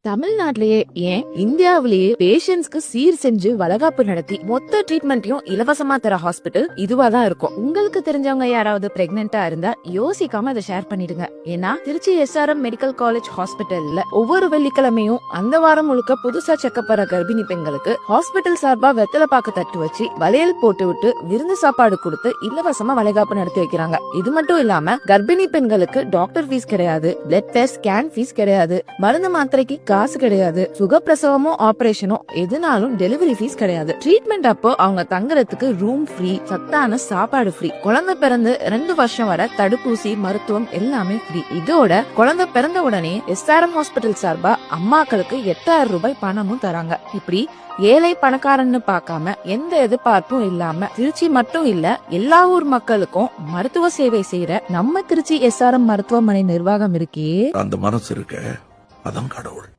தமிழ்நாட்டிலேயே ஏன் இந்தியாவிலேயே பேஷண்ட்ஸ்க்கு சீர் செஞ்சு வளகாப்பு நடத்தி மொத்த ட்ரீட்மெண்ட்டையும் இலவசமா தர ஹாஸ்பிட்டல் இதுவா தான் இருக்கும். உங்களுக்கு தெரிஞ்சவங்க யாராவது பிரெக்னெண்டா இருந்தா யோசிக்காம அதை ஷேர் பண்ணிடுங்க. ஏன்னா திருச்சி SRM மெடிக்கல் காலேஜ் ஹாஸ்பிட்டல்ல ஒவ்வொரு வெள்ளிக்கிழமையும் அந்த வாரம் முழுக்க புதுசா செக்கப் வர கர்ப்பிணி பெண்களுக்கு ஹாஸ்பிட்டல் சார்பா வெத்தலை பாக்கு தட்டு வச்சு வளையல் போட்டு விட்டு விருந்து சாப்பாடு கொடுத்து இலவசமா வளைகாப்பு நடத்தி வைக்கிறாங்க. இது மட்டும் இல்லாம கர்ப்பிணி பெண்களுக்கு டாக்டர் ஃபீஸ் கிடையாது, பிளட் டெஸ்ட், ஸ்கேன் ஃபீஸ் கிடையாது, மருந்து மாத்திரைக்கு காசு கிடையாது, சுகப்பிரசவமோ ஆபரேஷனோ எதுனாலும் டெலிவரி ஃபீஸ் கிடையாது. ட்ரீட்மெண்ட் அப்போ அவங்க தங்குறதுக்கு ரூம் ஃப்ரீ, சத்தான சாப்பாடு ஃப்ரீ, குழந்தை பிறந்து 2 வருஷம் வரை தடுப்பூசி, மருத்துவம் எல்லாமே ஃப்ரீ. இதோட குழந்தை பிறந்த உடனே SRM ஹாஸ்பிட்டல் சார்பா அம்மாக்களுக்கு 8000 ரூபாய் பணமும் தராங்க. இப்படி ஏழை பணக்காரன்னு பார்க்காம எந்த எதிர்பார்ப்பும் இல்லாம திருச்சி மட்டும் இல்ல எல்லா ஊர் மக்களுக்கும் மருத்துவ சேவை செய்யற நம்ம திருச்சி SRM மருத்துவமனை நிர்வாகம் இருக்கே, அந்த மனசு இருக்க அதான் கடவுள்.